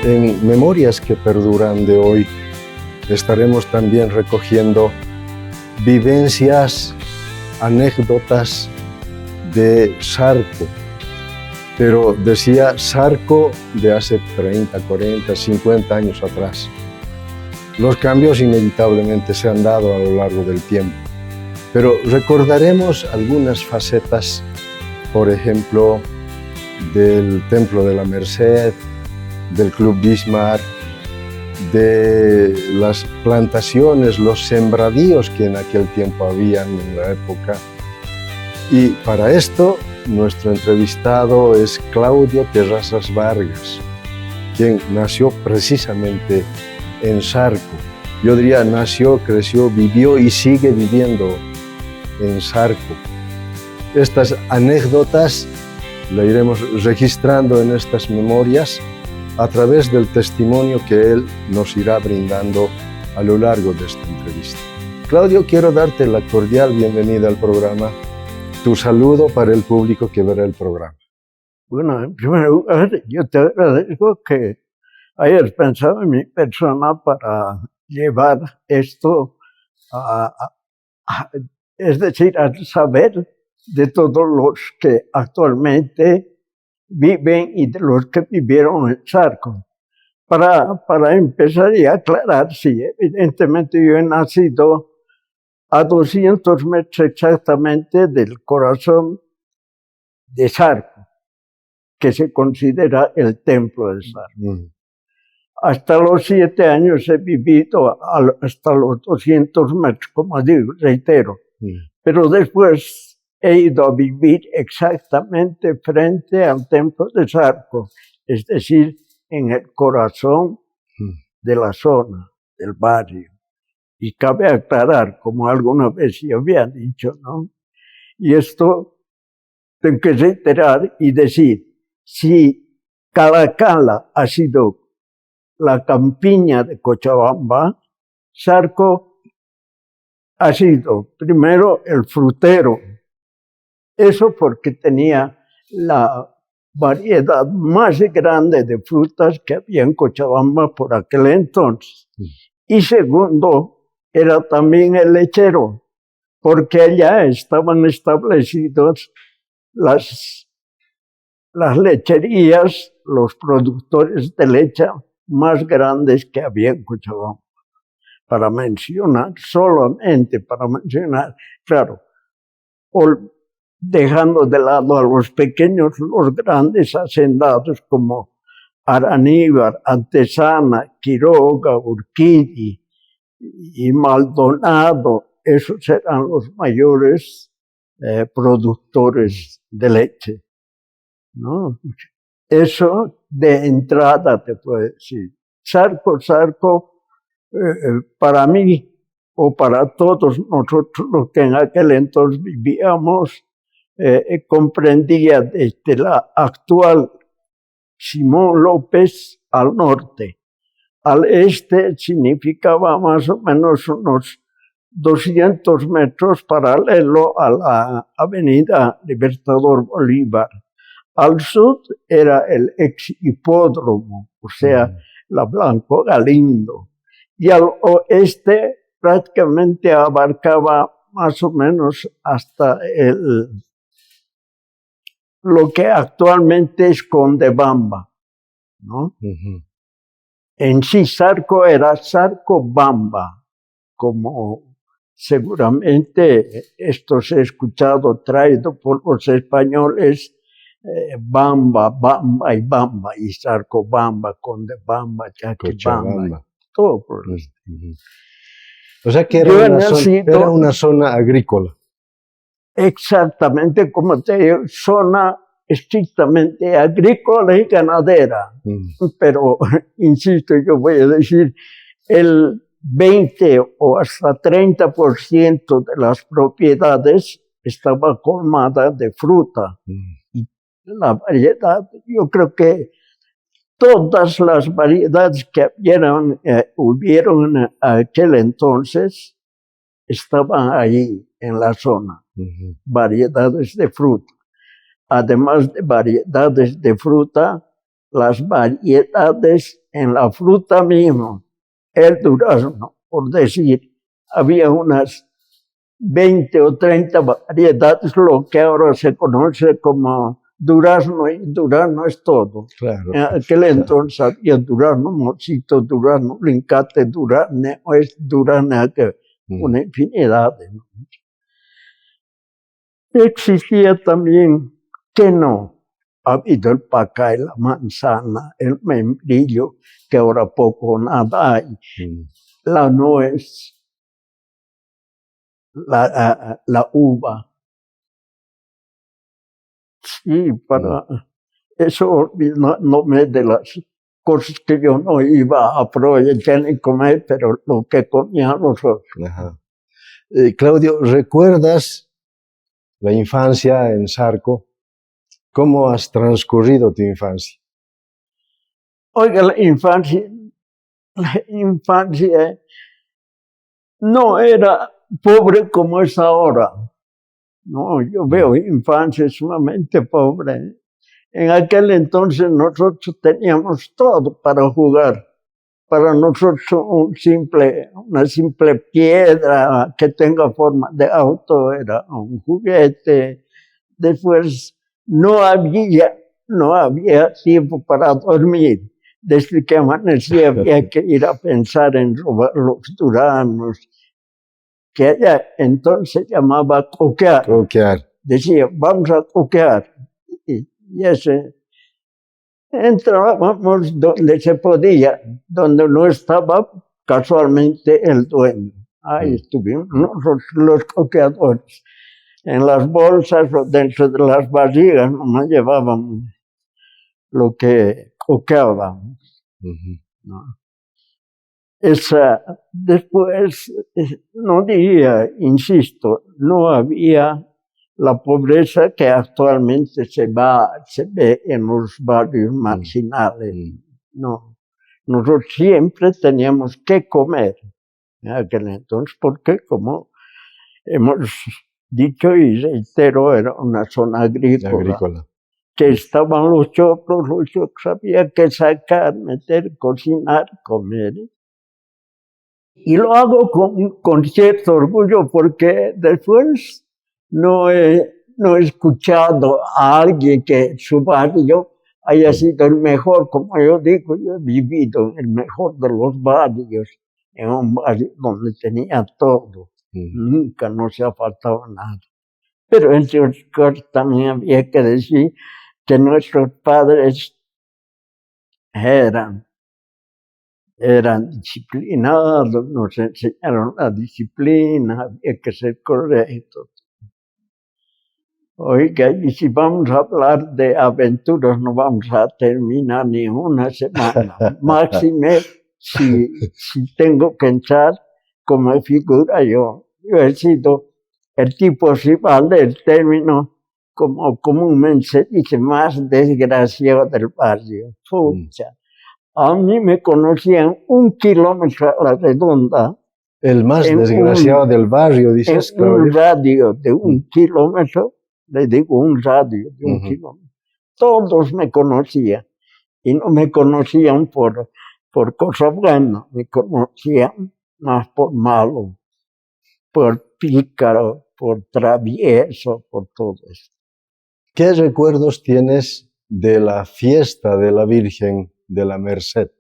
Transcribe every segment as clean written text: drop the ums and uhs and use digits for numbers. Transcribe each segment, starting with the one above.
En Memorias que Perduran de hoy estaremos también recogiendo vivencias, anécdotas de Sarco, pero decía Sarco de hace 30, 40, 50 años atrás. Los cambios inevitablemente se han dado a lo largo del tiempo, pero recordaremos algunas facetas, por ejemplo, del Templo de la Merced, del Club Bismarck, de las plantaciones, los sembradíos que en aquel tiempo habían en la época. Y para esto, nuestro entrevistado es Claudio Terrazas Vargas, quien nació precisamente en Sarco. Yo diría nació, creció, vivió y sigue viviendo en Sarco. Estas anécdotas las iremos registrando en estas memorias a través del testimonio que él nos irá brindando a lo largo de esta entrevista. Claudio, quiero darte la cordial bienvenida al programa. Tu saludo para el público que verá el programa. Bueno, en primer lugar, yo te agradezco que hayas pensado en mi persona para llevar esto es decir, al saber de todos los que actualmente viven y de los que vivieron en Sarco. Para empezar y aclarar, sí, evidentemente yo he nacido a 200 metros exactamente del corazón de Sarco, que se considera el templo de Sarco. Hasta los 7 años he vivido hasta los 200 metros, como digo, reitero. Pero después he ido a vivir exactamente frente al templo de Sarco, es decir, en el corazón de la zona, del barrio. Y cabe aclarar, como alguna vez ya había dicho, ¿no? Y esto tengo que reiterar y decir, si Calacala ha sido la campiña de Cochabamba, Sarco ha sido primero el frutero. Eso porque tenía la variedad más grande de frutas que había en Cochabamba por aquel entonces. Y segundo, era también el lechero, porque allá estaban establecidos las lecherías, los productores de leche más grandes que había en Cochabamba. Para mencionar, solamente para mencionar, claro, dejando de lado a los pequeños, los grandes hacendados como Araníbar, Antesana, Quiroga, Urquidi y Maldonado, esos eran los mayores productores de leche, ¿no? Eso de entrada te puedo decir. Sarco, para mí o para todos nosotros los que en aquel entonces vivíamos, comprendía desde la actual Simón López al norte. Al este significaba más o menos unos 200 metros paralelo a la avenida Libertador Bolívar. Al sur era el ex hipódromo, o sea, la Blanco Galindo. Y al oeste prácticamente abarcaba más o menos hasta lo que actualmente es Condebamba, ¿no? En sí, Sarco era Sarcobamba, como seguramente esto se ha escuchado traído por los españoles, Bamba, y Sarcobamba, Condebamba, Chaquibamba, todo por esto. O sea que era una zona agrícola. Exactamente, como te digo, zona estrictamente agrícola y ganadera. Pero, insisto, yo voy a decir, el 20 o hasta 30% de las propiedades estaba colmada de fruta. Y la variedad, yo creo que todas las variedades que hubieron en aquel entonces estaban allí en la zona. Variedades de fruta. Además de variedades de fruta, las variedades en la fruta misma. El durazno, por decir, había unas 20 o 30 variedades, lo que ahora se conoce como durazno, y durazno es todo. Claro. En aquel entonces había durazno, mocito, durazno, lincate, durazno, una infinidad de nombres. Existía también que no. Ha habido el pacay, la manzana, el membrillo, que ahora poco o nada hay, la nuez, la uva. Sí, para eso no me de las cosas que yo no iba a aprovechar ni comer, pero lo que comían nosotros. Ajá. Claudio, ¿recuerdas la infancia en Sarco? ¿Cómo has transcurrido tu infancia? Oiga, la infancia no era pobre como es ahora. No, yo veo infancia sumamente pobre. En aquel entonces nosotros teníamos todo para jugar. Para nosotros una simple piedra que tenga forma de auto era un juguete. Después no había tiempo para dormir. Desde que amanecía había que ir a pensar en robar los duraznos, que ella entonces llamaba coquear. Decía, vamos a coquear. Y ese, entrábamos donde se podía, donde no estaba casualmente el dueño. Ahí estuvimos nosotros, los coqueadores. En las bolsas o dentro de las vasijas nomás llevábamos lo que coqueábamos. ¿No? Después, no diría, insisto, no había la pobreza que actualmente se ve en los barrios marginales. No. Nosotros siempre teníamos que comer en aquel entonces, porque como hemos dicho y reitero, era una zona agrícola. Que estaban los choclos había que sacar, meter, cocinar, comer. Y lo hago con cierto orgullo porque después no he escuchado a alguien que su barrio haya sido el mejor. Como yo digo, yo he vivido en el mejor de los barrios, en un barrio donde tenía todo. Nunca no se ha faltado nada. Pero entre otras cosas también había que decir que nuestros padres eran disciplinados, nos enseñaron la disciplina, había que ser correctos. Oiga, y si vamos a hablar de aventuras, no vamos a terminar ni una semana. Máxime si tengo que echar como figura yo. Yo he sido el tipo, si vale el término, como comúnmente se dice, más desgraciado del barrio. Pucha. A mí me conocían 1 kilómetro a la redonda. El más desgraciado del barrio, dices, en un radio de 1 kilómetro, le digo un radio de 1 kilómetro. Todos me conocían y no me conocían por cosa buena, me conocían más por malo, por pícaro, por travieso, por todo eso. ¿Qué recuerdos tienes de la fiesta de la Virgen de la Merced?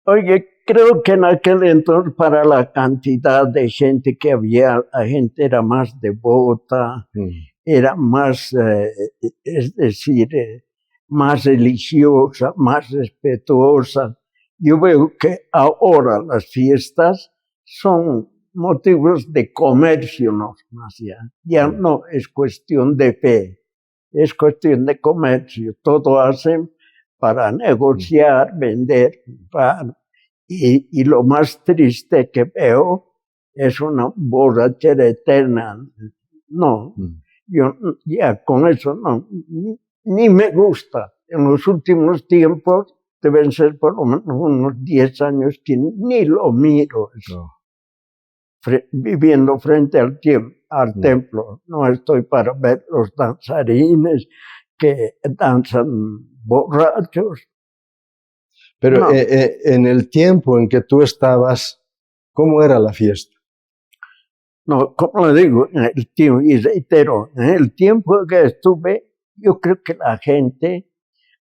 Oye, creo que en aquel entonces, para la cantidad de gente que había, la gente era más devota, era más, es decir, más religiosa, más respetuosa. Yo veo que ahora las fiestas son motivos de comercio, no más ya no es cuestión de fe, es cuestión de comercio. Todo hacen para negociar, vender, comprar. Y lo más triste que veo es una borrachera eterna. No, yo ya con eso no, ni me gusta. En los últimos tiempos, deben ser por lo menos unos 10 años que ni lo miro. No. Viviendo frente al templo, no estoy para ver los danzarines que danzan borrachos. Pero No. en el tiempo en que tú estabas, ¿cómo era la fiesta? No, como le digo, en el tiempo, y reitero, en el tiempo que estuve, yo creo que la gente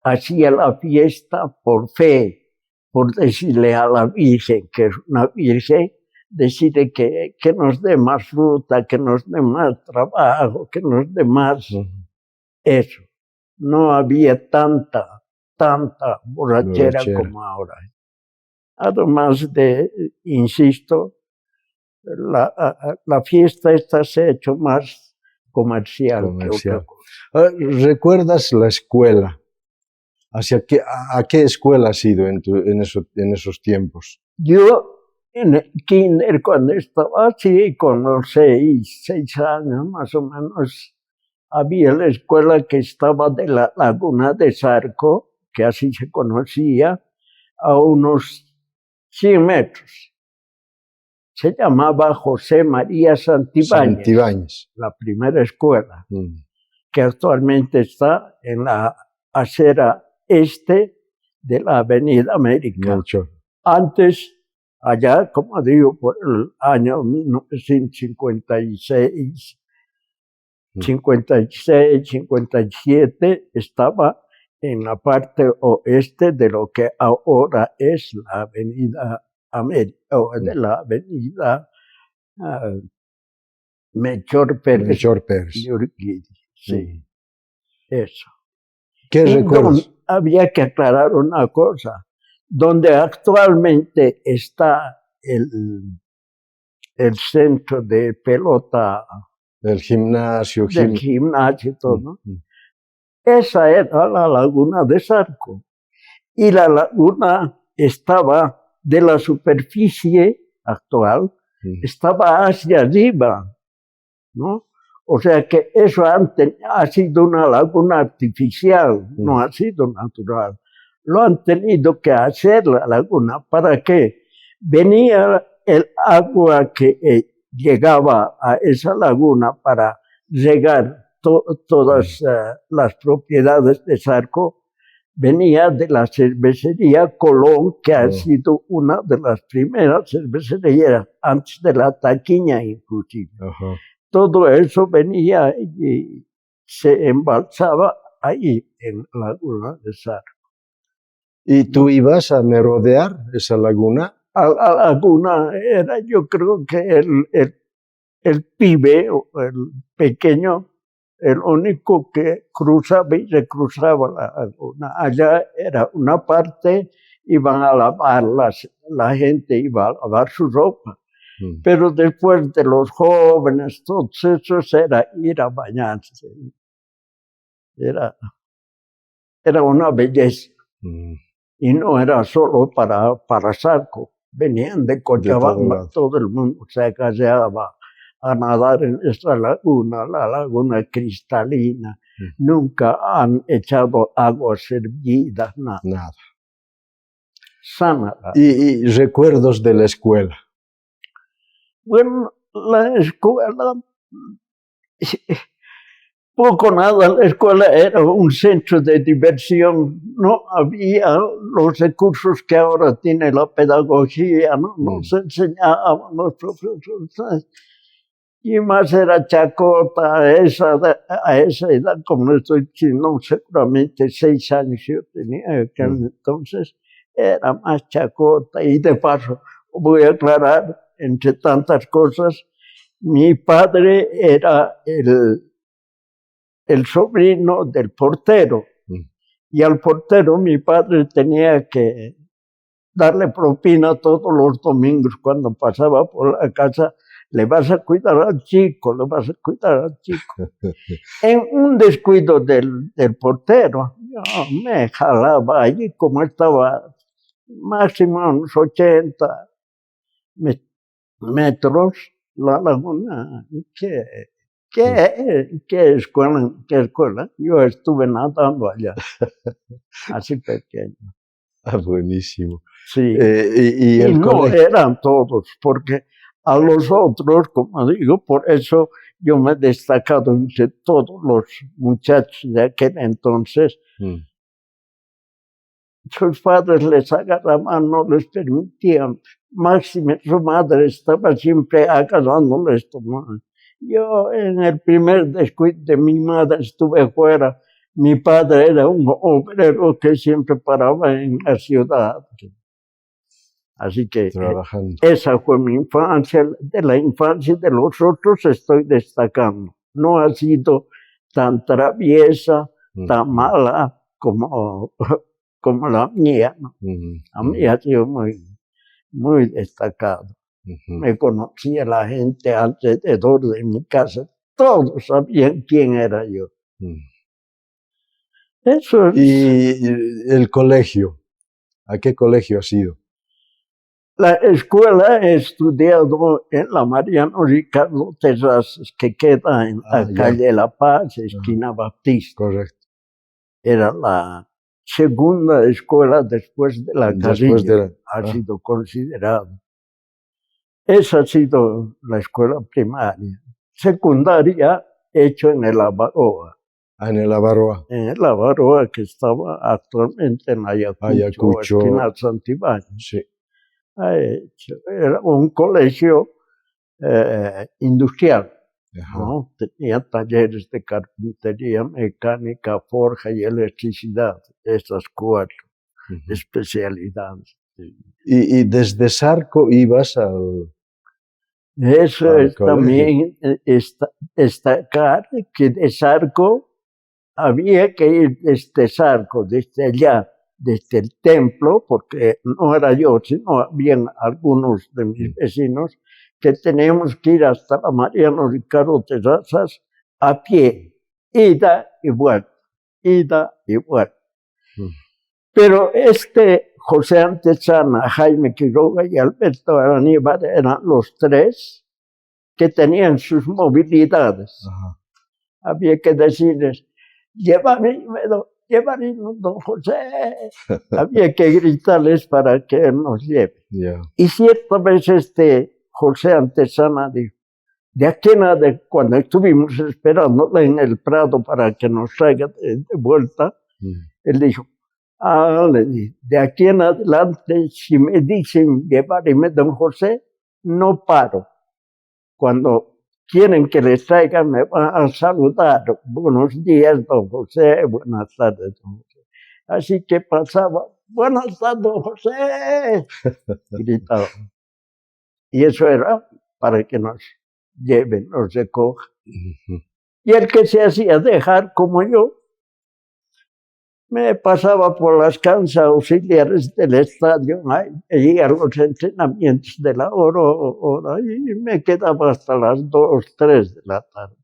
hacía la fiesta por fe, por decirle a la Virgen, que es una Virgen, decirle que nos dé más fruta, que nos dé más trabajo, que nos dé más eso. No había tanta borrachera como ahora. Además de, insisto, la fiesta esta se ha hecho más comercial. Que otra cosa. ¿Recuerdas la escuela? ¿A qué escuela has ido en esos tiempos? Yo en el kinder, cuando estaba así, con los 6 años más o menos, había la escuela que estaba de la Laguna de Zarco, que así se conocía, a unos 100 metros. Se llamaba José María Santibáñez, la primera escuela, que actualmente está en la acera este de la Avenida América. Mucho. Antes, allá, como digo, por el año 1956, 57, estaba en la parte oeste de lo que ahora es la Avenida América, o de la Avenida Melchor Pérez. Sí, eso. ¿Qué recuerdas? Había que aclarar una cosa. Donde actualmente está el centro de pelota, del gimnasio, y todo, esa era la Laguna de Zarco. Y la laguna estaba de la superficie actual, estaba hacia arriba, ¿no? O sea que eso antes ha sido una laguna artificial, no ha sido natural. Lo han tenido que hacer la laguna para que venía el agua que llegaba a esa laguna para regar todas las propiedades de Zarco, venía de la cervecería Colón, que ha sido una de las primeras cervecerías, antes de la Taquiña inclusive. Todo eso venía y se embalsaba ahí en la Laguna de Zarco. ¿Y tú ibas a merodear esa laguna? A la laguna era, yo creo que el pibe, o el pequeño, el único que cruzaba y recruzaba la laguna. Allá era una parte, iban a lavar, la gente iba a lavar su ropa. Pero después de los jóvenes, todos esos era ir a bañarse. Era una belleza. Y no era solo para Zarco. Venían de Cochabamba, todo el mundo se caseaba a nadar en esta laguna, la laguna cristalina. Nunca han echado aguas hervidas, nada. Sana. ¿Y recuerdos de la escuela? Bueno, la escuela, poco nada, la escuela era un centro de diversión, no había los recursos que ahora tiene la pedagogía, no nos enseñaban los profesores. Y más era chacota a esa edad, como estoy diciendo, seguramente 6 años yo tenía, que entonces era más chacota. Y de paso, voy a aclarar, entre tantas cosas, mi padre era el sobrino del portero. Y al portero mi padre tenía que darle propina todos los domingos cuando pasaba por la casa. Le vas a cuidar al chico, le vas a cuidar al chico. En un descuido del portero, yo me jalaba allí como estaba máximo unos 80 metros la laguna. ¿Qué escuela? Yo estuve nadando allá, así pequeño. Buenísimo. Sí, y no eran todos, porque a los otros, como digo, por eso yo me he destacado entre todos los muchachos de aquel entonces. Sus padres les agarraban, no les permitían. Máxime, su madre estaba siempre agarrándoles. Yo en el primer descuido de mi madre estuve fuera. Mi padre era un obrero que siempre paraba en la ciudad. Así que trabajando. Esa fue mi infancia. De la infancia de los otros estoy destacando. No ha sido tan traviesa, tan mala como la mía, ¿no? A mí ha sido muy destacado. Me conocía la gente alrededor de mi casa. Todos sabían quién era yo. Eso es. ¿Y el colegio? ¿A qué colegio has ido? La escuela he estudiado en la Mariano Ricardo Terrazas, que queda en la calle La Paz, esquina Baptista. Correcto. Era la segunda escuela después de la Carrillo, ha sido considerado. Esa ha sido la escuela primaria. Secundaria, hecho en el Avaroa. En el Avaroa. En el Avaroa, que estaba actualmente en Ayacucho, esquina Santibáñez. Sí. Era un colegio industrial. ¿No? Tenía talleres de carpintería, mecánica, forja y electricidad, estas 4 especialidades. ¿Y desde Sarco ibas al Eso es colegio? También destacar que de Sarco había que ir desde Sarco, desde allá, desde el templo, porque no era yo, sino habían algunos de mis vecinos que teníamos que ir hasta la Mariano Ricardo Terrazas a pie, ida y vuelta. Pero José Antezana, Jaime Quiroga y Alberto Aníbal eran los 3 que tenían sus movilidades. Había que decirles, llévame, don José. Había que gritarles para que él nos lleve. Y cierta vez José Antezana dijo, de aquí en adelante, cuando estuvimos esperando en el Prado para que nos traiga de vuelta, él dijo, de aquí en adelante, si me dicen llevarme don José, no paro. Cuando quieren que les traigan, me van a saludar. Buenos días, don José. Buenas tardes, don José. Así que pasaba, buenas tardes, don José. Gritaba. Y eso era para que nos lleven, nos recojan. Y el que se hacía dejar como yo, me pasaba por las canchas auxiliares del estadio, y a los entrenamientos de la hora, y me quedaba hasta las 2, 3 de la tarde.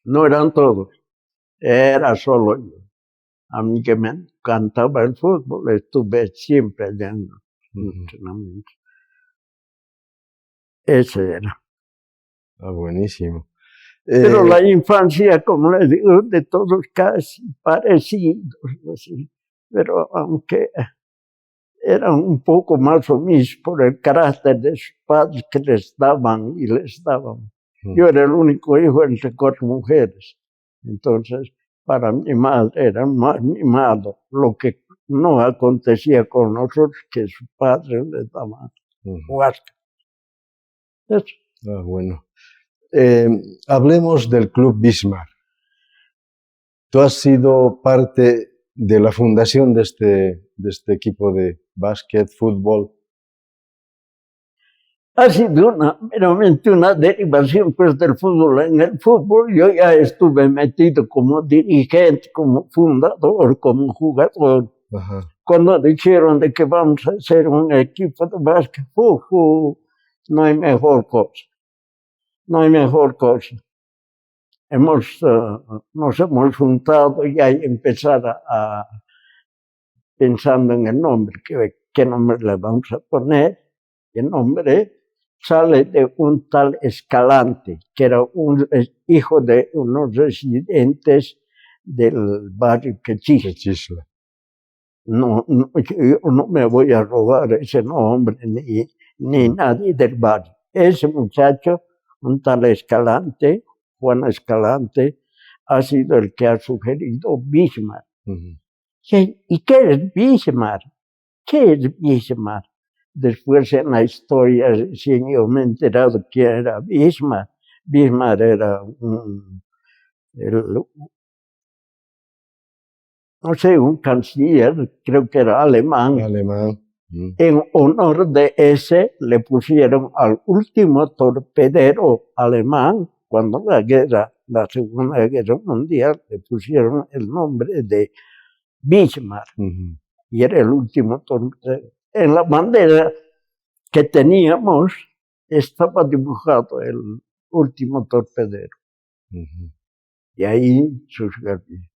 No eran todos, era solo yo. A mí que me encantaba el fútbol, estuve siempre allá en los entrenamientos. Ese era. Buenísimo. Pero la infancia, como les digo, de todos casi parecidos, así. Pero aunque eran un poco más omisos por el carácter de sus padres que les daban. Yo era el único hijo entre 4 mujeres. Entonces, para mi madre era más mimado. Lo que no acontecía con nosotros, que sus padres les daban huasca. Eso. Bueno. Hablemos del Club Bismarck. Tú has sido parte de la fundación de este equipo de básquet, fútbol. Ha sido meramente una derivación pues, del fútbol. En el fútbol yo ya estuve metido como dirigente, como fundador, como jugador. Cuando dijeron de que vamos a hacer un equipo de básquet, no hay mejor cosa. No hay mejor cosa. Nos hemos juntado y hay empezar pensando en el nombre, qué nombre le vamos a poner. El nombre sale de un tal Escalante, que era un hijo de unos residentes del barrio Quechisla. No, yo no me voy a robar ese nombre, ni nadie del barrio. Ese muchacho un tal Escalante, Juan Escalante, ha sido el que ha sugerido Bismarck. ¿Y qué es Bismarck? ¿Qué es Bismarck? Después en la historia, sí, yo me he enterado quién era Bismarck. Bismarck era no sé, un canciller, creo que era alemán. En honor de ese le pusieron al último torpedero alemán, cuando la Segunda Guerra Mundial, le pusieron el nombre de Bismarck. Y era el último torpedero. En la bandera que teníamos estaba dibujado el último torpedero. Y ahí sus guerrillas.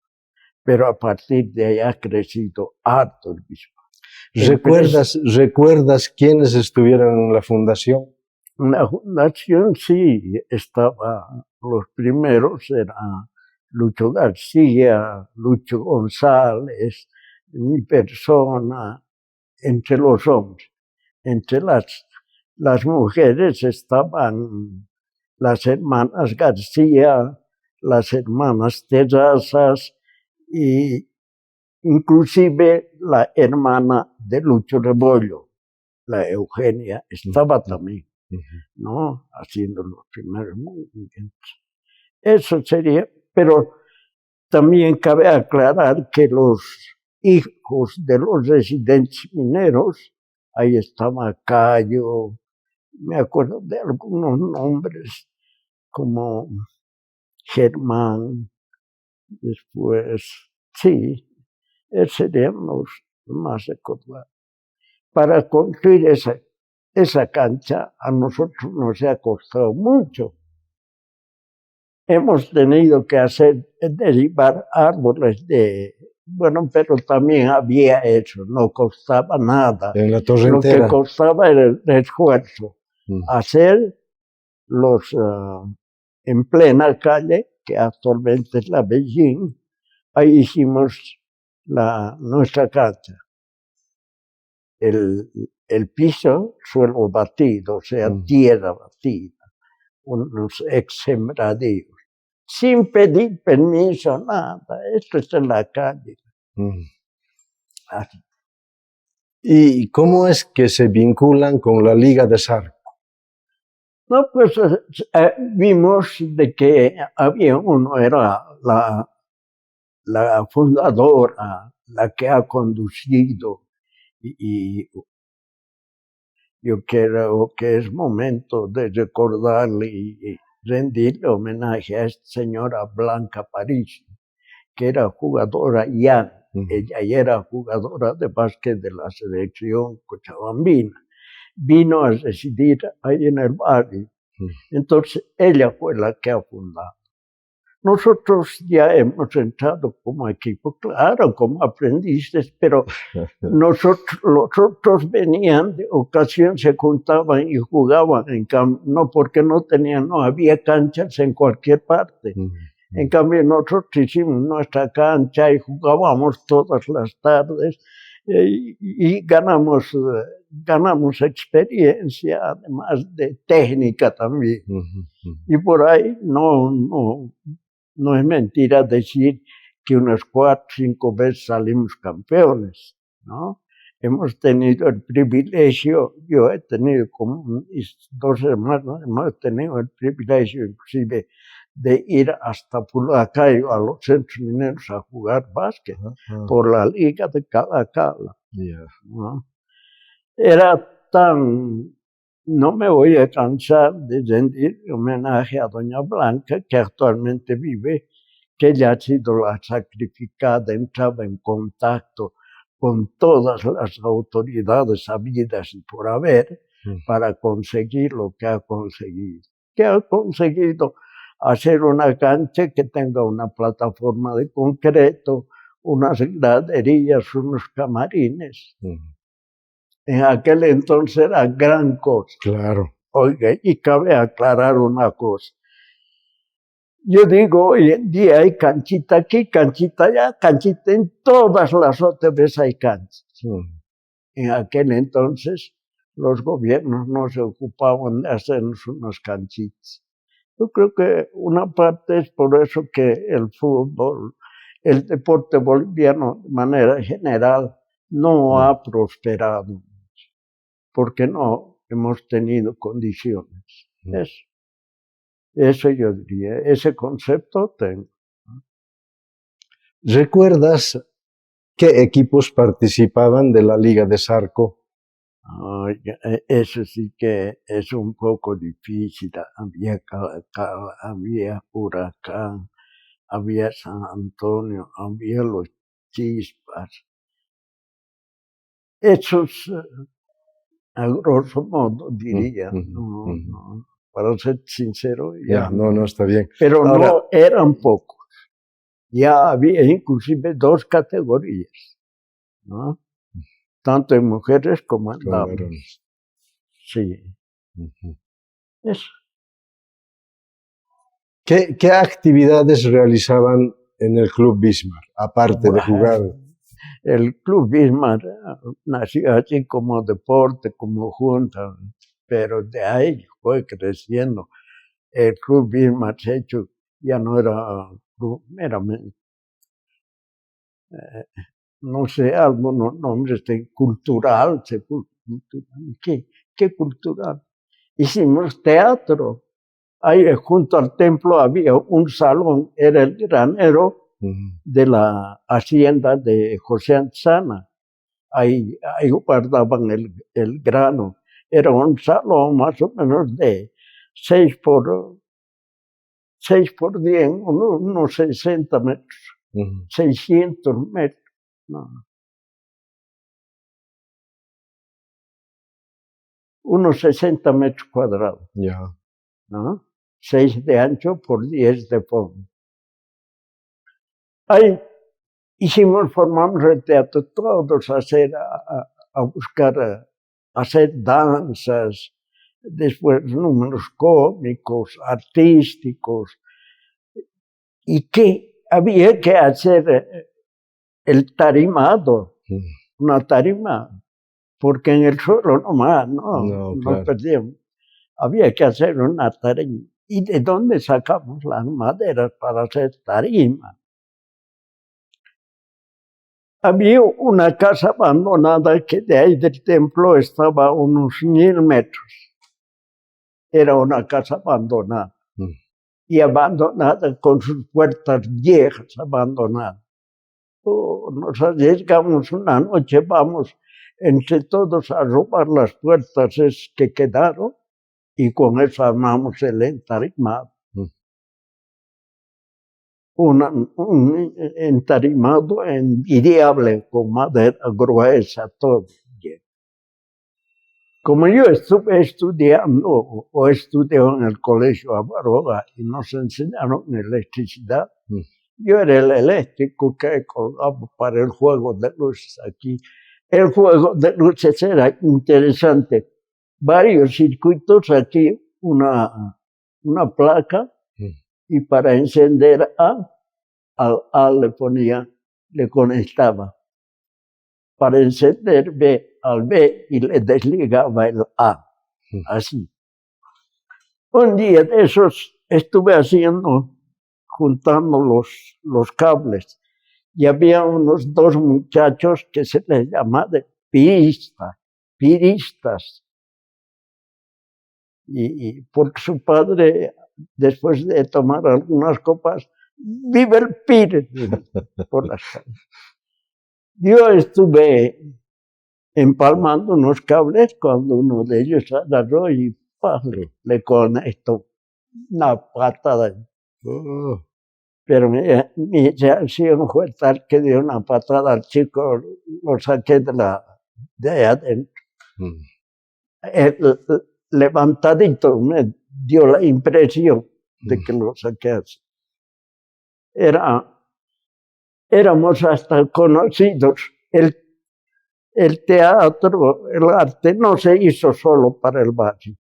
Pero a partir de ahí ha crecido harto el Bismarck. ¿Recuerdas quiénes estuvieron en la fundación? En la fundación sí, los primeros eran Lucho García, Lucho González, mi persona, entre los hombres. Entre las mujeres estaban las hermanas García, las hermanas Terrazas y inclusive la hermana de Lucho Rebollo, la Eugenia, estaba también, ¿no? Haciendo los primeros movimientos. Eso sería, pero también cabe aclarar que los hijos de los residentes mineros, ahí estaba Cayo, me acuerdo de algunos nombres como Germán, después, sí, serían los más recordados. Para construir esa cancha a nosotros nos ha costado mucho. Hemos tenido que derribar árboles bueno, pero también había eso, no costaba nada. En la torrentera. Lo que costaba era el esfuerzo. Hacer en plena calle, que actualmente es la Beijing, ahí hicimos nuestra cancha. El piso, suelo batido, o sea, tierra batida, unos ex-sembradíos, sin pedir permiso, nada, esto está en la calle. ¿Y cómo es que se vinculan con la Liga de Sarco? No, pues vimos de que había uno, era la fundadora, la que ha conducido, y yo creo que es momento de recordarle y rendirle homenaje a esta señora Blanca París, que era jugadora ya, ella ya era jugadora de básquet de la selección cochabambina. Vino a residir ahí en el barrio. Entonces, ella fue la que ha fundado. Nosotros ya hemos entrado como equipo, claro, como aprendices, pero los otros venían de ocasión, se juntaban y jugaban, no porque no había canchas en cualquier parte. En cambio, nosotros hicimos nuestra cancha y jugábamos todas las tardes y ganamos experiencia, además de técnica también. Y por ahí no es mentira decir que unas 4 o 5 veces salimos campeones, ¿no? Hemos tenido el privilegio, yo he tenido como mis 2 hermanos, hemos tenido el privilegio inclusive de ir hasta Pulacayo, a los centros mineros, a jugar básquet, por la liga de Cala, ¿no? Era no me voy a cansar de rendir homenaje a doña Blanca, que actualmente vive, que ella ha sido la sacrificada, entraba en contacto con todas las autoridades habidas y por haber para conseguir lo que ha conseguido. Que ha conseguido hacer una cancha que tenga una plataforma de concreto, unas graderías, unos camarines. En aquel entonces era gran cosa. Claro. Oiga, y cabe aclarar una cosa. Yo digo, hoy en día hay canchita aquí, canchita allá, canchita en todas las OTBs hay canchas. En aquel entonces los gobiernos no se ocupaban de hacernos unas canchitas. Yo creo que una parte es por eso que el fútbol, el deporte boliviano de manera general no ha prosperado, porque no hemos tenido condiciones. Eso yo diría, ese concepto tengo. ¿Recuerdas qué equipos participaban de la Liga de Sarco? Eso sí que es un poco difícil. Había Huracán, había San Antonio, había los Chispas. Esos, a grosso modo, diría, no, para ser sincero, ya no está bien. Pero ahora, no eran pocos. Ya había inclusive 2 categorías, ¿no? Tanto en mujeres como en damas. Sí. Eso. ¿Qué actividades realizaban en el Club Bismarck, aparte de jugar? El Club Bismarck nació así como deporte, como junta, pero de ahí fue creciendo. El Club Bismarck, de hecho, ya no era club meramente. No sé, algunos nombres de cultural, ¿qué cultural? Hicimos teatro. Ahí junto al templo había un salón, era el granero de la hacienda de José Anzana. Ahí guardaban el grano. Era un salón más o menos de 6 por 10, unos 60 metros, 600 metros. No. Unos 60 metros cuadrados. ¿No? 6 de ancho por 10 de fondo. Ahí formamos el teatro todos a buscar, hacer danzas, después números cómicos, artísticos, y que había que hacer el tarimado, una tarima, porque en el suelo nomás no perdíamos. Había que hacer una tarima. ¿Y de dónde sacamos las maderas para hacer tarima? Había una casa abandonada que de ahí del templo estaba a unos 1000 metros. Era una casa abandonada. Y abandonada con sus puertas viejas abandonadas. Nos arriesgamos una noche, vamos entre todos a robar las puertas que quedaron y con eso armamos el entarimado. Un entarimado envidiable con madera gruesa, todo. Como yo estuve estudiando o estudié en el colegio Avaroa y nos enseñaron electricidad, yo era el eléctrico que colgaba para el juego de luces aquí. El juego de luces era interesante. Varios circuitos aquí, una placa, y para encender al A le conectaba. Para encender B al B y le desligaba el A. Así. Un día de esos estuve juntando los cables, y había unos 2 muchachos que se les llamaban piristas. Y porque su padre, después de tomar algunas copas, vive el pire por las calles. Yo estuve empalmando unos cables cuando uno de ellos agarró y le conectó una patada. Pero mi reacción fue tal que dio una patada al chico, lo saqué de ahí adentro. Levantadito me dio la impresión de que lo saqué así. Éramos hasta conocidos. El teatro, el arte no se hizo solo para el barrio.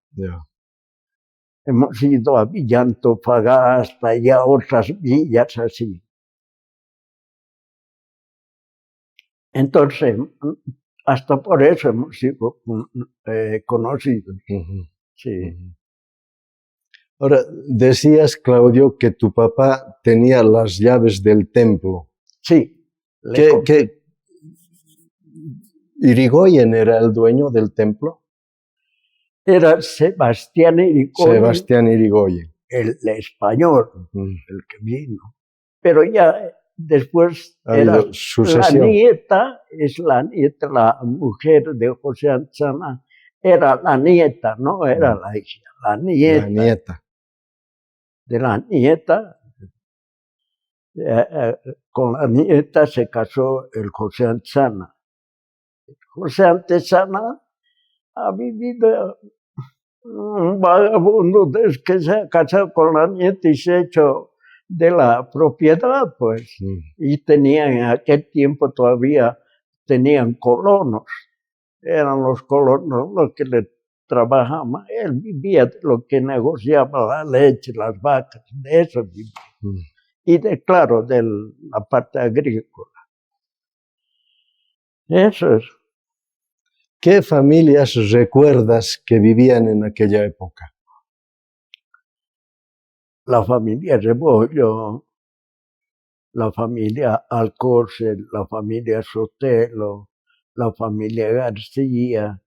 Hemos ido a Villa Antofagasta y a otras villas así. Entonces, hasta por eso hemos sido conocidos. Sí. Ahora, decías, Claudio, que tu papá tenía las llaves del templo. Sí. ¿Qué Irigoyen era el dueño del templo? Era Sebastián Irigoyen. Sebastián Irigoyen. El español, el que vino. Pero ya después era sucesión. la nieta, la mujer de José Anchana, era la nieta, no era la hija, la nieta. La nieta. De la nieta, con la nieta se casó el José Anchana. José Anchana ha vivido un vagabundo desde que se ha casado con la nieta y se ha hecho de la propiedad, pues. Y tenían, en aquel tiempo todavía tenían colonos. Eran los colonos los que le trabajaban. Él vivía de lo que negociaba, la leche, las vacas, de eso vivía. Y claro, de la parte agrícola. Eso es. ¿Qué familias recuerdas que vivían en aquella época? La familia Rebollo, la familia Alcórcer, la familia Sotelo, la familia García,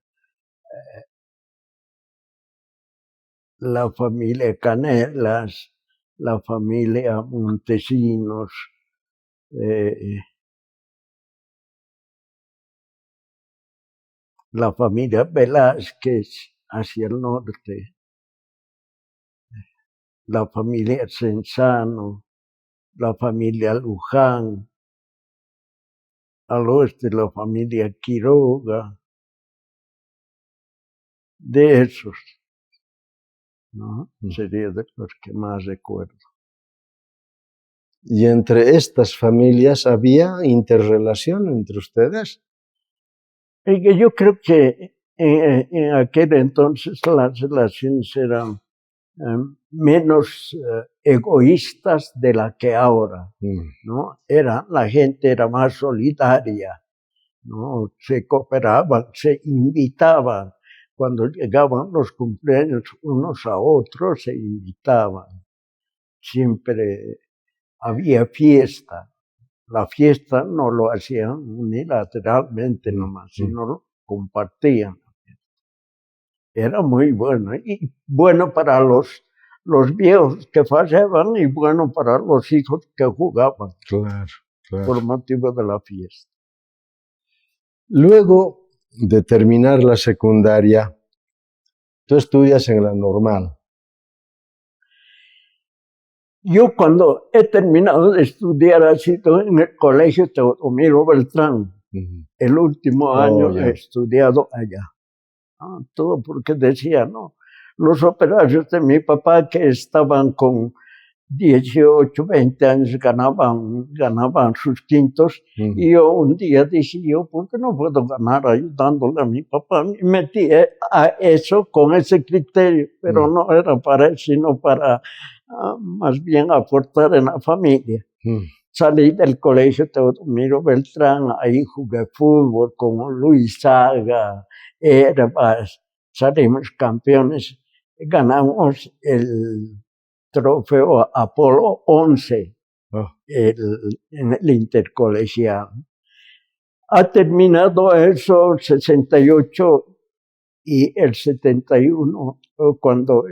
la familia Canelas, la familia Montesinos, la familia Velázquez hacia el norte, la familia Sensano, la familia Luján, al oeste la familia Quiroga, de esos, ¿no? Sería de los que más recuerdo. ¿Y entre estas familias había interrelación entre ustedes? Yo creo que en aquel entonces las relaciones eran menos egoístas de la que ahora, ¿no? La gente era más solidaria, ¿no? Se cooperaban, se invitaban. Cuando llegaban los cumpleaños unos a otros, se invitaban. Siempre había fiesta. La fiesta no lo hacían unilateralmente nomás, sino lo compartían. Era muy bueno, y bueno para los viejos que fallaban y bueno para los hijos que jugaban. Claro, claro. Por motivo de la fiesta. Luego de terminar la secundaria, tú estudias en la normal. Yo cuando he terminado de estudiar ha sido en el colegio Teodomiro Beltrán. El último año he estudiado allá. Todo porque decía, no, los operarios de mi papá que estaban con 18, 20 años ganaban sus quintos, y yo un día dije, ¿por qué no puedo ganar ayudándole a mi papá? Me metí a eso con ese criterio, pero no era para eso, sino para más bien aportar en la familia. Salí del colegio Teodomiro Beltrán, ahí jugué fútbol con Luis Saga, Herbas, salimos campeones, ganamos el trofeo Apolo 11 en el intercolegial. Ha terminado eso 68 y el 71, cuando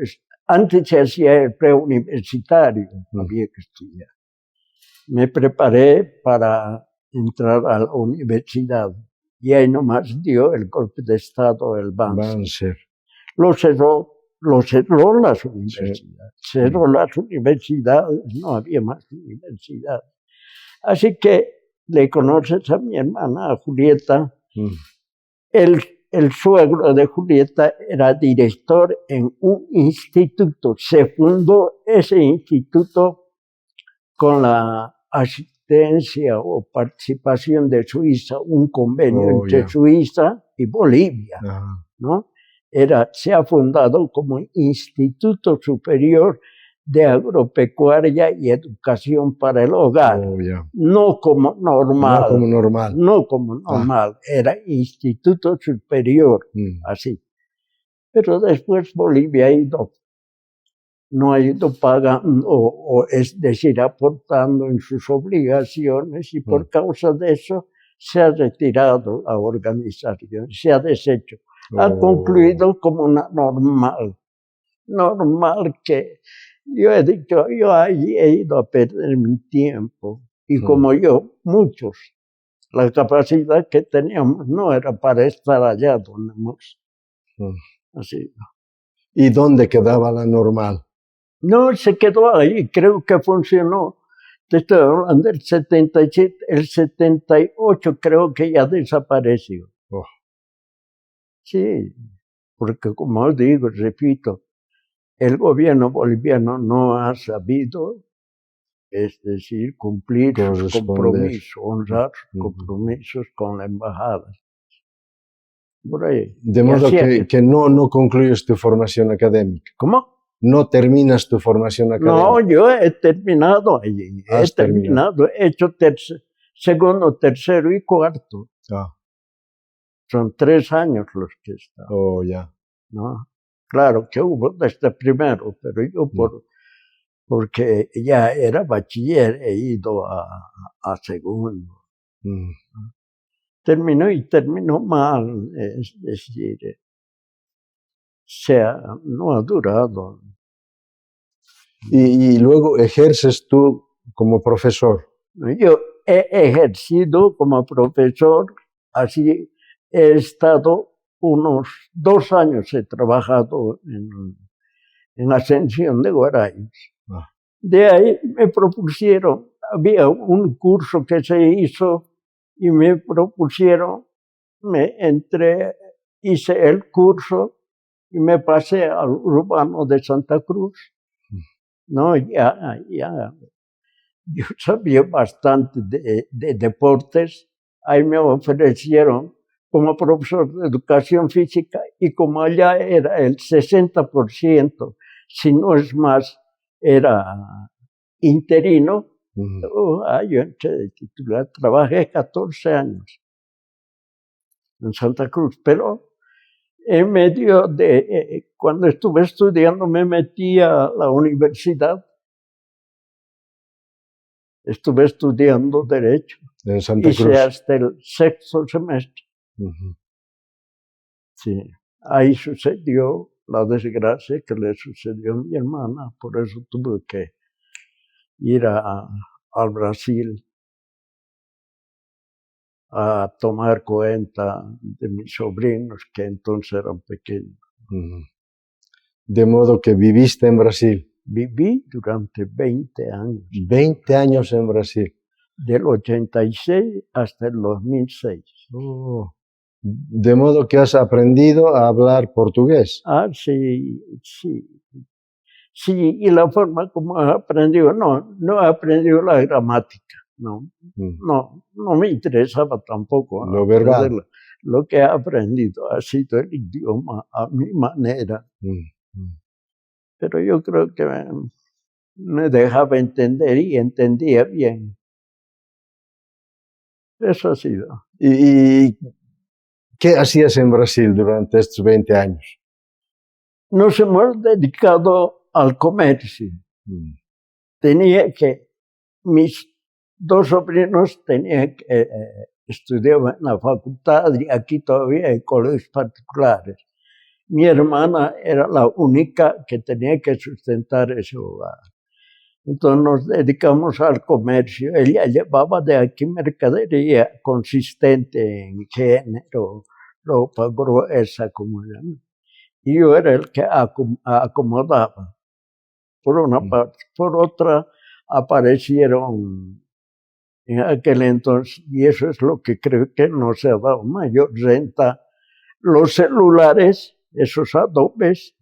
antes se hacía el preuniversitario, había que estudiar. Me preparé para entrar a la universidad y ahí nomás dio el golpe de estado el Banzer. Lo cerró las universidades. Cerró las universidades, no había más universidades. Así que le conoces a mi hermana, a Julieta. El suegro de Julieta era director en un instituto. Se fundó ese instituto con la asistencia o participación de Suiza, un convenio entre Suiza y Bolivia, ¿no? Se ha fundado como Instituto Superior de Agropecuaria y Educación para el Hogar, no como normal. No como normal, era Instituto Superior, así. Pero después Bolivia ha ido no ha ido pagando, o es decir, aportando en sus obligaciones, y por causa de eso se ha retirado la organización, se ha deshecho. Ha concluido como una normal que yo he dicho, yo ahí he ido a perder mi tiempo, y como yo, muchos, la capacidad que teníamos no era para estar allá donde hemos. Así. ¿Y dónde quedaba la normal? No, se quedó ahí, creo que funcionó. Te estoy hablando del 77, el 78 creo que ya desapareció. Oh. Sí, porque como digo, repito, el gobierno boliviano no ha sabido, es decir, cumplir sus compromisos, honrar sus compromisos con la embajada. Por ahí. De modo que no concluyes tu formación académica. ¿Cómo? No terminas tu formación académica. No, yo he terminado allí. He hecho segundo, tercero y cuarto. Son 3 años los que he estado. Oh, ya. ¿No? Claro que hubo desde primero, pero yo porque ya era bachiller, he ido a segundo. Terminó mal, es decir, no ha durado. Y luego ejerces tú como profesor. Yo he ejercido como profesor, así he estado unos 2 años, he trabajado en Ascensión de Guaraíz. De ahí me propusieron, había un curso que se hizo y me propusieron, hice el curso y me pasé al urbano de Santa Cruz. No, ya, yo sabía bastante de deportes, ahí me ofrecieron como profesor de educación física, y como allá era el 60%, si no es más, era interino, yo entré de titular, trabajé 14 años en Santa Cruz, pero en medio de, cuando estuve estudiando, me metí a la universidad. Estuve estudiando Derecho. En Santa Cruz. Hice hasta el 6º semestre. Sí. Ahí sucedió la desgracia que le sucedió a mi hermana, por eso tuve que ir al Brasil a tomar cuenta de mis sobrinos, que entonces eran pequeños. De modo que viviste en Brasil. Viví durante 20 años. 20 años en Brasil. Del 86 hasta el 2006. De modo que has aprendido a hablar portugués. Sí. Sí, y la forma como he aprendido, no he aprendido la gramática. No me interesaba tampoco. Lo verbal. Lo que he aprendido ha sido el idioma a mi manera. Pero yo creo que me dejaba entender y entendía bien. Eso ha sido. ¿Y qué hacías en Brasil durante estos 20 años? Nos hemos dedicado al comercio. Mis 2 sobrinos tenían que estudiar en la facultad, y aquí todavía hay colegios particulares. Mi hermana era la única que tenía que sustentar ese hogar. Entonces nos dedicamos al comercio. Ella llevaba de aquí mercadería consistente en género, ropa gruesa, como llaman. Y yo era el que acomodaba, por una parte. Por otra, aparecieron en aquel entonces, y eso es lo que creo que no se ha dado mayor renta, los celulares, esos adobes,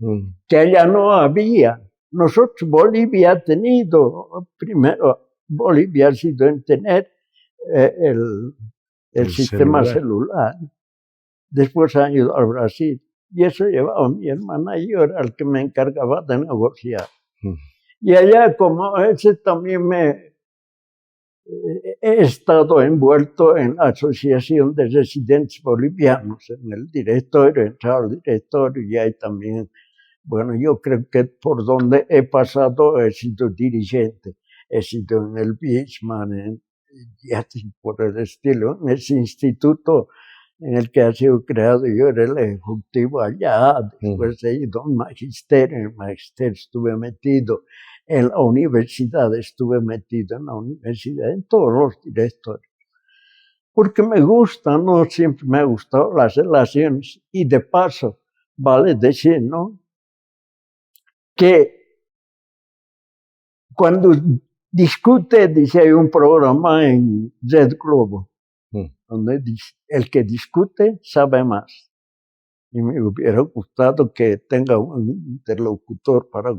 que allá no había. Nosotros, Bolivia ha tenido, primero, Bolivia ha sido en tener el sistema celular. Después han ido al Brasil. Y eso llevaba mi hermana, y yo era el que me encargaba de negociar. Y allá, como ese, también he estado envuelto en la Asociación de Residentes Bolivianos, en el directorio, he entrado al directorio, y ahí también Bueno, yo creo que por donde he pasado he sido dirigente, he sido en el Bismarck, y así por el estilo, en ese instituto en el que ha sido creado, yo era el ejecutivo allá, después he ido a un magisterio, en el magisterio estuve metido, en la universidad estuve metido, en la universidad, en todos los directorios. Porque me gusta, no siempre me han gustado las relaciones, y de paso, vale decir, ¿no?, que cuando discute, dice, hay un programa en Red Globo, donde dice, el que discute sabe más. Y me hubiera gustado que tenga un interlocutor para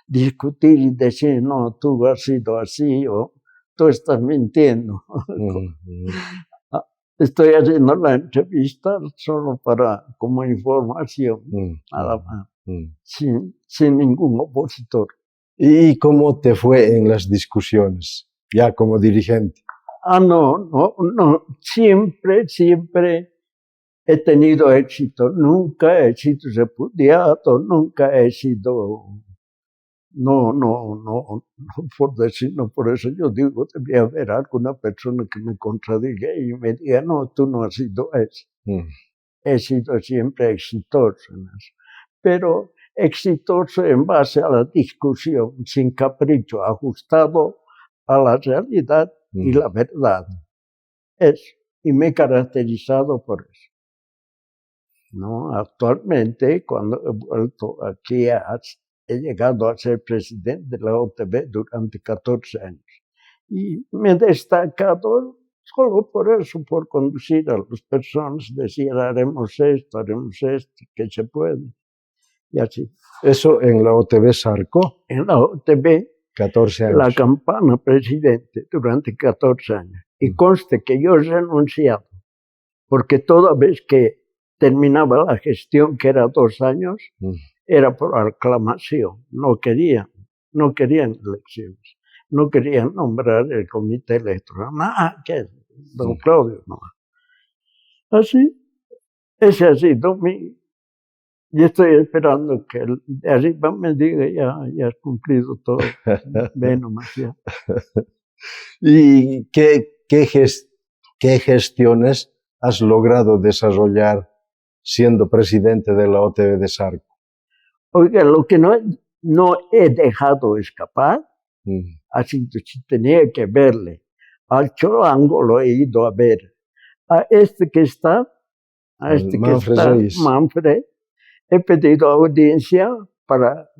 discutir y decir, no, tú has sido así, o tú estás mintiendo. Estoy haciendo la entrevista solo como información, nada más, sin ningún opositor. ¿Y cómo te fue en las discusiones, ya como dirigente? No, siempre he tenido éxito, nunca he sido repudiado, nunca he sido, por decirlo, por eso yo digo, debía haber alguna persona que me contradiga y me diga, no, tú no has sido eso. He sido siempre exitoso en eso, pero exitoso en base a la discusión, sin capricho, ajustado a la realidad y la verdad. Eso, y me he caracterizado por eso. ¿No? Actualmente, cuando he vuelto aquí, he llegado a ser presidente de la OTB durante 14 años. Y me he destacado solo por eso, por conducir a las personas, decir, haremos esto, que se puede. Y así. Eso en la OTB Sarco. En la OTB, 14 años. La campana presidente durante 14 años. Y conste que yo he renunciado, porque toda vez que terminaba la gestión, que era 2 años, era por aclamación. No querían elecciones, no querían nombrar el comité electoral. Nada, que don Claudio, no. Así, ese ha sido mi... Y estoy esperando que el de arriba me diga, ya has cumplido todo. Ven nomás ya. ¿Y qué gestiones has logrado desarrollar siendo presidente de la OTB de Sarco? Oiga, lo que no he dejado escapar, así si tenía que verle. Al Cholango lo he ido a ver. A este que está, Manfred, he pedido audiencia para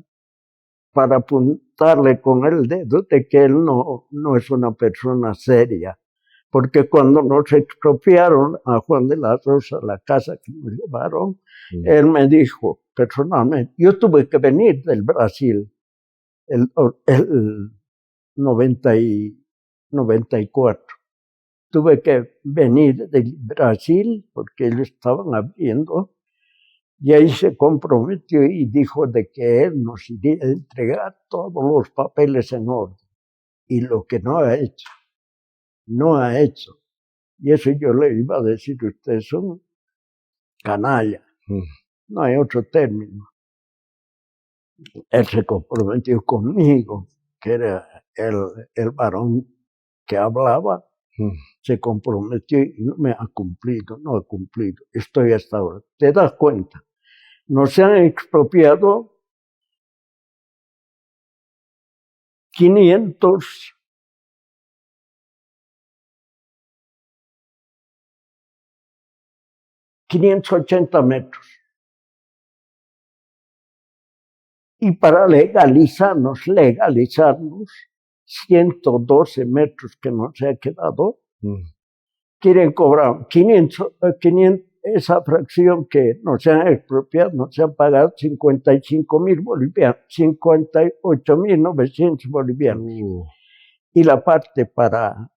apuntarle con el dedo de que él no es una persona seria. Porque cuando nos expropiaron a Juan de la Rosa la casa que nos llevaron, él me dijo personalmente, yo tuve que venir del Brasil el 94. Tuve que venir del Brasil porque ellos estaban abriendo. Y ahí se comprometió y dijo de que él nos iría a entregar todos los papeles en orden. Y lo que no ha hecho. Y eso yo le iba a decir, ustedes son canalla. No hay otro término. Él se comprometió conmigo, que era el varón que hablaba, se comprometió y no ha cumplido. Estoy hasta ahora. ¿Te das cuenta? Nos han expropiado 580 metros. Y para legalizarnos, 112 metros que nos ha quedado, quieren cobrar 500, esa fracción que nos han expropiado, nos han pagado 55,000 bolivianos, 58,900 bolivianos. Y la parte para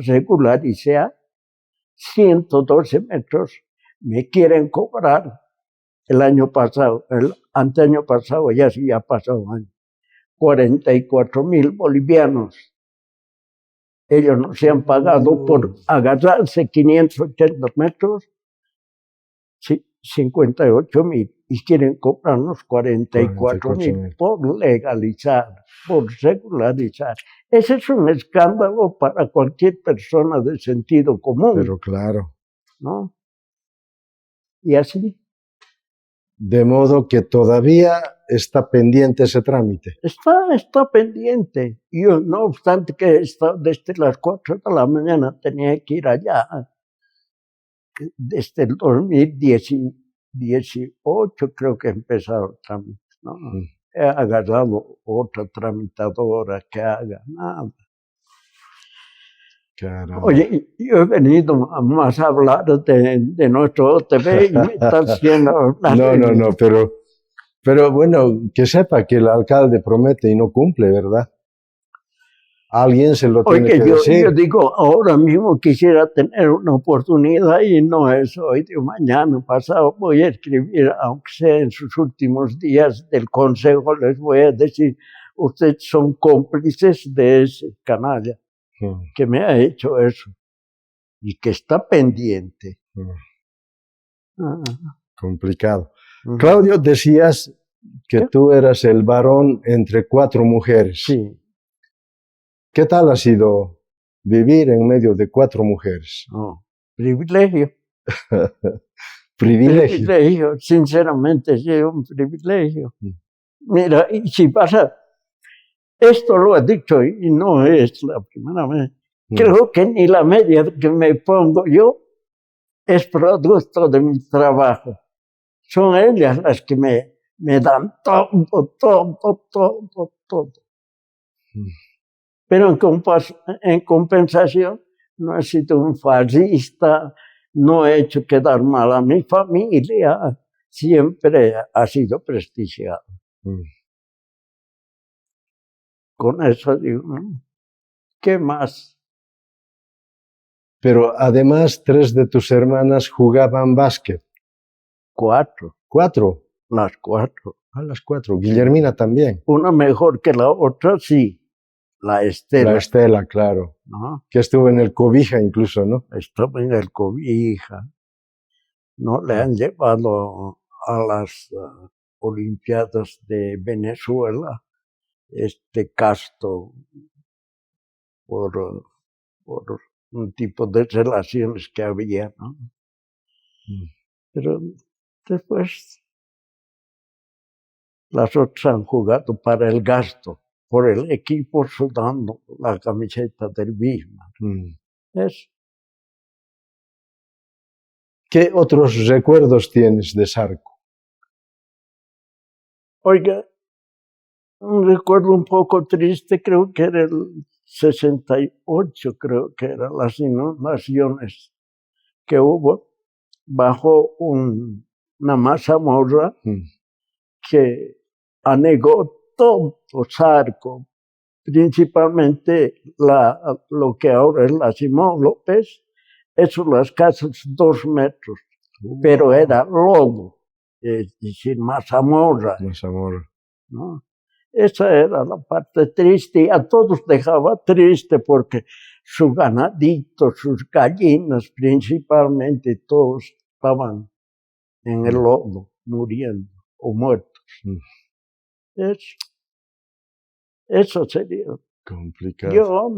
regularizar 112 metros me quieren cobrar el año pasado, el anteaño pasado, ya ha pasado un año, 44,000 bolivianos. Ellos nos se han pagado por agarrarse 580 metros, 58,000. y quieren cobrarnos 44,000 por legalizar, por regularizar. Ese es un escándalo para cualquier persona de sentido común. Pero claro. ¿No? Y así. De modo que todavía está pendiente ese trámite. Está pendiente. Yo, no obstante que desde las 4 de la mañana tenía que ir allá. Desde el 2018 creo que empezaron el trámite. ¿No? He agarrado otra tramitadora que haga nada. Caramba. Oye, yo he venido más a hablar de nuestro OTB y me está haciendo hablar. No, pero bueno, que sepa que el alcalde promete y no cumple, ¿verdad? Alguien se lo tiene que decir. Yo digo, ahora mismo quisiera tener una oportunidad y no es hoy, de mañana, pasado, voy a escribir, aunque sea en sus últimos días del consejo, les voy a decir, ustedes son cómplices de ese canalla que me ha hecho eso y que está pendiente. Complicado. Claudio, decías que tú eras el varón entre 4 mujeres. Sí. ¿Qué tal ha sido vivir en medio de 4 mujeres? Privilegio. Privilegio. Sinceramente, es un privilegio. Mira, y si pasa, esto lo he dicho y no es la primera vez. Creo que ni la media que me pongo yo es producto de mi trabajo. Son ellas las que me dan todo. Pero en compensación, no he sido un fascista, no he hecho quedar mal a mi familia, siempre ha sido prestigiado. Con eso digo, ¿qué más? Pero además 3 de tus hermanas jugaban básquet. 4. ¿4? Las 4. Las 4. Guillermina también. Una mejor que la otra, sí. La Estela. La Estela, claro. ¿No? Que estuvo en el Cobija incluso, ¿no? Estuvo en el Cobija. No le han llevado a las Olimpiadas de Venezuela, casto, por un tipo de relaciones que había, ¿no? Pero después las otras han jugado para el gasto, por el equipo sudando la camiseta del Bismarck. Eso. ¿Qué otros recuerdos tienes de Sarco? Oiga, un recuerdo un poco triste, creo que era el 68, creo que eran las inundaciones que hubo bajo una mazamorra que anegó todo Sarco, principalmente lo que ahora es la Simón López, eso las casas 2 metros, pero era lodo, es decir, mazamorra. ¿No? Esa era la parte triste y a todos dejaba triste porque su ganadito, sus gallinas principalmente, todos estaban en el lodo, muriendo o muertos. Eso sería complicado. Yo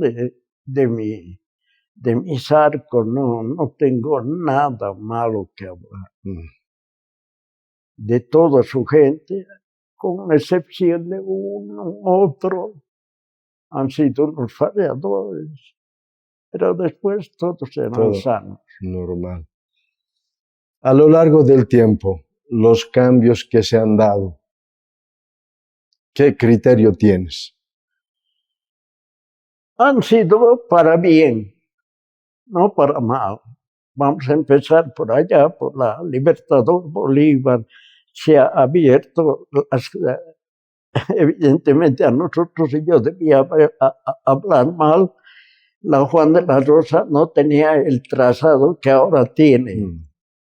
de mi Sarco no tengo nada malo que hablar. De toda su gente, con excepción de uno, otro, han sido unos falladores. Pero después todos eran sanos. Normal. A lo largo del tiempo, los cambios que se han dado, ¿qué criterio tienes? Han sido para bien, no para mal. Vamos a empezar por allá, por la Libertador Bolívar. Se ha abierto, evidentemente a nosotros, y yo debía hablar mal, la Juan de la Rosa no tenía el trazado que ahora tiene.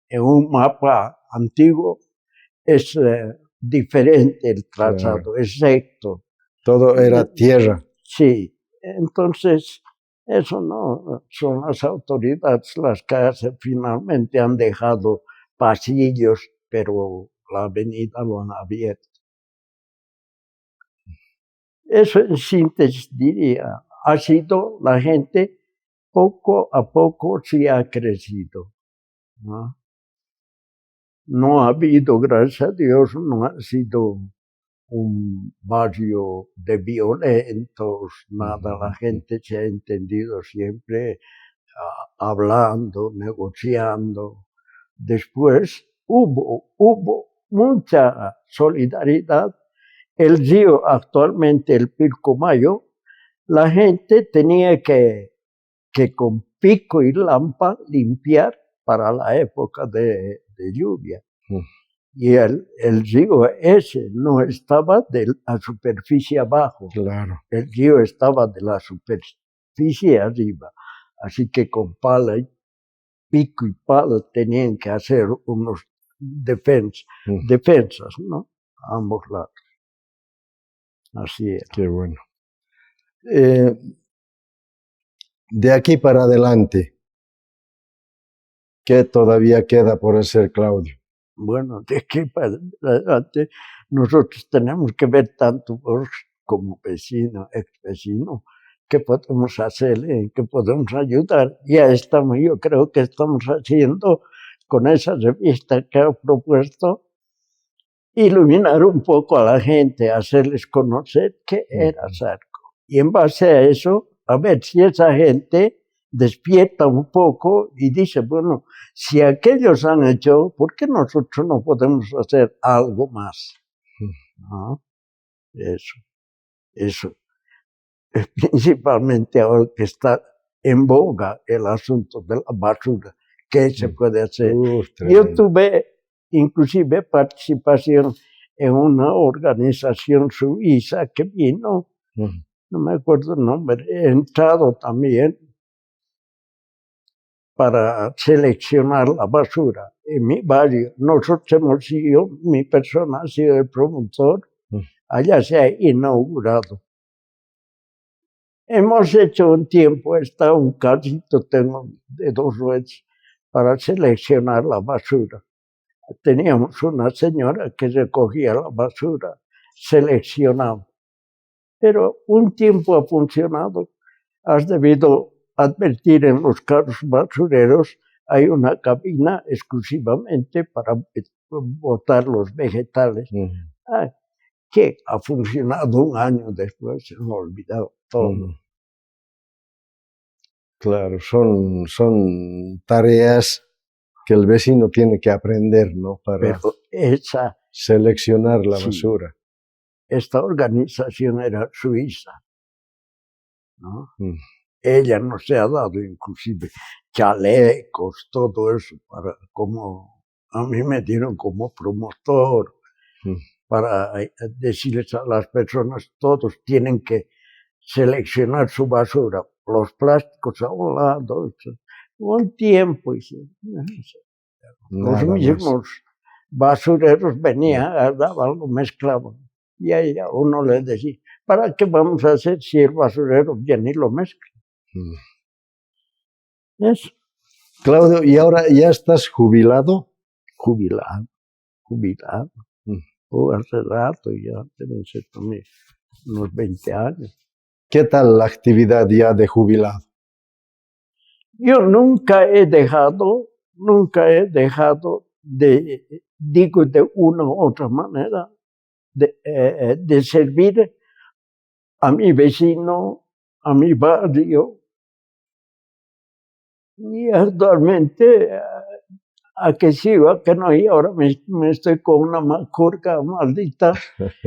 En un mapa antiguo es diferente el trazado, es recto. Todo era tierra. Sí, entonces eso no son las autoridades las que finalmente han dejado pasillos, pero la avenida lo han abierto. Eso en síntesis diría, ha sido la gente poco a poco sí ha crecido, ¿no? No ha habido, gracias a Dios, no ha sido un barrio de violentos, nada, la gente se ha entendido siempre hablando, negociando. Después hubo mucha solidaridad. El río, actualmente el Pilcomayo, la gente tenía que con pico y lampa limpiar para la época de lluvia. Y el río ese no estaba de la superficie abajo, Claro. El río estaba de la superficie arriba. Así que con pala, pico y pala tenían que hacer unos defensas, ¿no? A ambos lados. Así era. Qué bueno. De aquí para adelante, ¿qué todavía queda por hacer, Claudio? Bueno, de aquí para adelante nosotros tenemos que ver tanto vos como vecino, ex vecino, qué podemos hacer, en qué podemos ayudar. Ya estamos, yo creo que estamos haciendo con esa revista que ha propuesto, iluminar un poco a la gente, hacerles conocer qué era Zarco. Y en base a eso, a ver si esa gente despierta un poco y dice, bueno, si aquellos han hecho, ¿por qué nosotros no podemos hacer algo más? ¿No? Eso. Principalmente ahora que está en boga el asunto de la basura, ¿qué se puede hacer? Yo tuve inclusive participación en una organización suiza que vino, no me acuerdo el nombre, he entrado también para seleccionar la basura en mi barrio. Nosotros hemos sido, mi persona ha sido el promotor, allá se ha inaugurado. Hemos hecho un tiempo, está un carrito tengo de 2 ruedas para seleccionar la basura. Teníamos una señora que recogía la basura, seleccionaba. Pero un tiempo ha funcionado. Has debido advertir en los carros basureros, hay una cabina exclusivamente para botar los vegetales. Que ha funcionado un año después, se me ha olvidado todo. Claro, son tareas que el vecino tiene que aprender, ¿no? Para seleccionar la basura. Esta organización era suiza, ¿no? Ella nos ha dado inclusive chalecos, todo eso, a mí me dieron como promotor, para decirles a las personas, todos tienen que seleccionar su basura, los plásticos a un lado, un tiempo, los mismos basureros venían, agarraban, lo mezclaban, y ahí a uno le decía, ¿para qué vamos a hacer si el basurero viene y lo mezcla? Eso. Claudio, ¿y ahora ya estás jubilado? Jubilado. Hace rato ya, deben ser también unos 20 años. ¿Qué tal la actividad ya de jubilado? Yo nunca he dejado digo de una u otra manera, de servir a mi vecino, a mi barrio. Y actualmente, a que sigo, a que no, y ahora me estoy con una macurca maldita.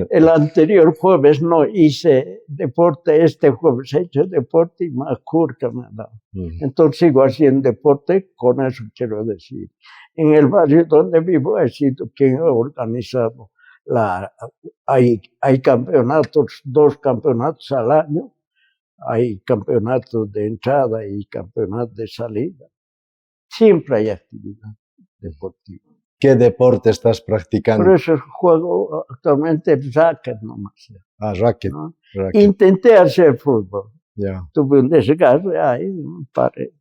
El anterior jueves no hice deporte, este jueves he hecho deporte y macurca me ha dado. Entonces sigo haciendo deporte, con eso quiero decir. En el barrio donde vivo he sido quien ha organizado, hay campeonatos, 2 campeonatos al año, hay campeonatos de entrada y campeonatos de salida. Siempre hay actividad deportiva. ¿Qué deporte estás practicando? Por eso juego actualmente racket nomás. Racket. ¿No? Racket. Intenté hacer fútbol. Yeah. Tuve un desgarre ahí, un par de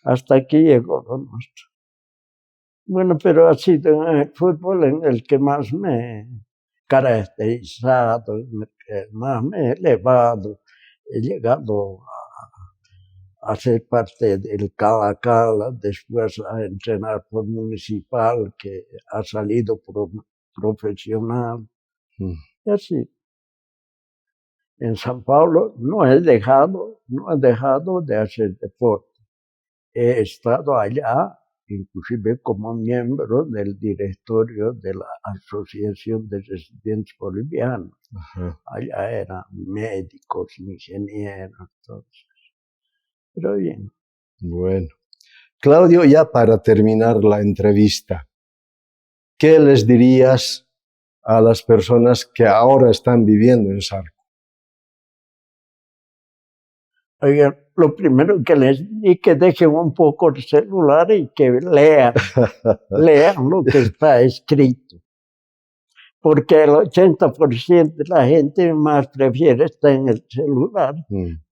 hasta aquí llegó lo nuestro. Bueno, pero ha sido en el fútbol en el que más me he caracterizado, en el que más me he elevado. He llegado a ser parte del Cala, después a entrenar por Municipal, que ha salido profesional. Y así. En San Paulo no he dejado de hacer deporte. He estado allá, inclusive como miembro del directorio de la Asociación de Residentes Bolivianos. Ajá. Allá eran médicos, ingenieros, todos. Pero bien. Bueno. Claudio, ya para terminar la entrevista, ¿qué les dirías a las personas que ahora están viviendo en Sarco? Oigan, lo primero que les di que dejen un poco el celular y que lean lo que está escrito. Porque el 80% de la gente más prefiere estar en el celular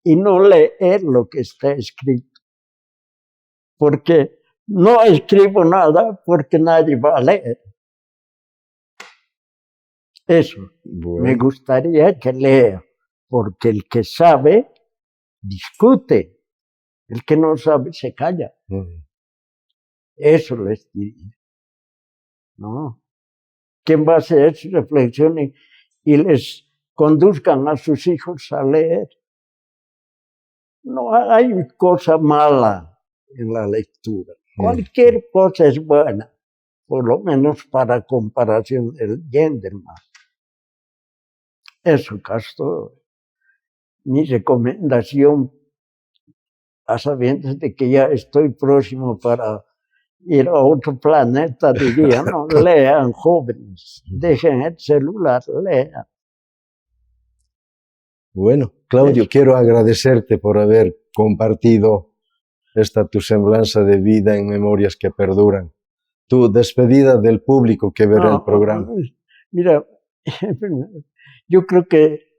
y no leer lo que está escrito. Porque no escribo nada porque nadie va a leer. Eso, bueno. Me gustaría que lea, porque el que sabe discute, el que no sabe se calla. Eso les diría. ¿No? Que en base a eso reflexionen y les conduzcan a sus hijos a leer. No hay cosa mala en la lectura. Cualquier cosa es buena, por lo menos para comparación del Genderman. Eso, Castro, mi recomendación, a sabiendas de que ya estoy próximo para ir a otro planeta, diría, no, lean jóvenes, dejen el celular, lean. Bueno, Claudio, quiero agradecerte por haber compartido esta tu semblanza de vida en Memorias que Perduran. Tu despedida del público que verá el programa. Mira, yo creo que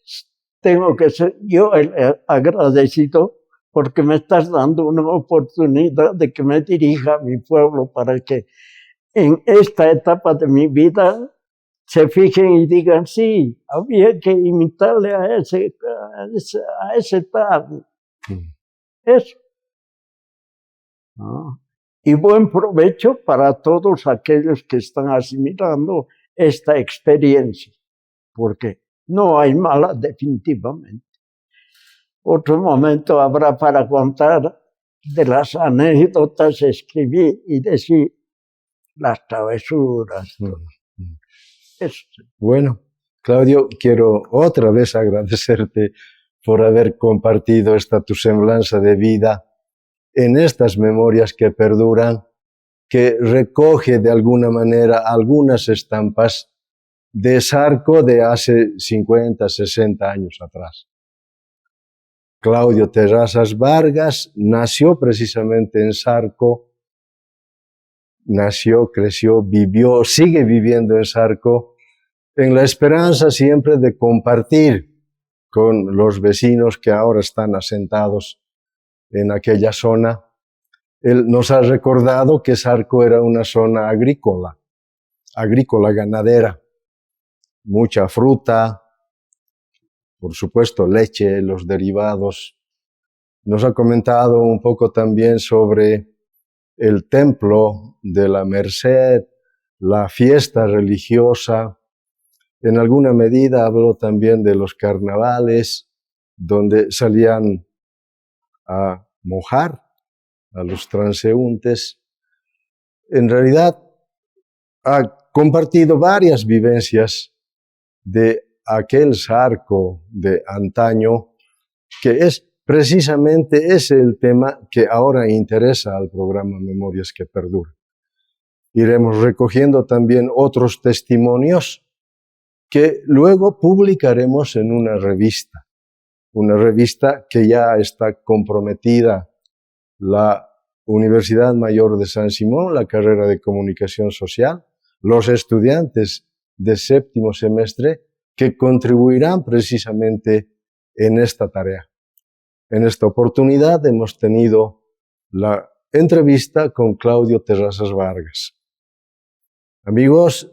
tengo que ser yo el agradecido porque me estás dando una oportunidad de que me dirija a mi pueblo para que en esta etapa de mi vida se fijen y digan, sí, había que imitarle a ese tal. Eso. ¿No? Y buen provecho para todos aquellos que están asimilando esta experiencia, porque no hay mala definitivamente. Otro momento habrá para contar de las anécdotas, escribir y decir las travesuras. Eso. Bueno, Claudio, quiero otra vez agradecerte por haber compartido esta tu semblanza de vida en estas memorias que perduran, que recoge de alguna manera algunas estampas de Sarco de hace 50, 60 años atrás. Claudio Terrazas Vargas nació precisamente en Sarco, nació, creció, vivió, sigue viviendo en Sarco, en la esperanza siempre de compartir con los vecinos que ahora están asentados en aquella zona. Él nos ha recordado que Sarco era una zona agrícola ganadera, mucha fruta, por supuesto leche, los derivados. Nos ha comentado un poco también sobre el templo de la Merced, la fiesta religiosa. En alguna medida habló también de los carnavales, donde salían a mojar a los transeúntes. En realidad, ha compartido varias vivencias de aquel Sarco de antaño, que es precisamente ese el tema que ahora interesa al programa Memorias que Perduran. Iremos recogiendo también otros testimonios que luego publicaremos en una revista que ya está comprometida la Universidad Mayor de San Simón, la carrera de Comunicación Social, los estudiantes de séptimo semestre que contribuirán precisamente en esta tarea. En esta oportunidad hemos tenido la entrevista con Claudio Terrazas Vargas. Amigos,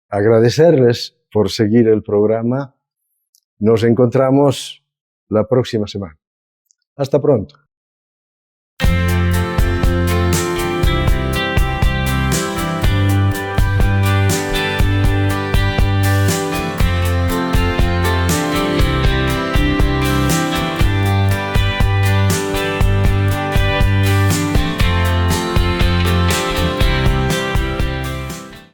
agradecerles por seguir el programa. Nos encontramos la próxima semana. Hasta pronto.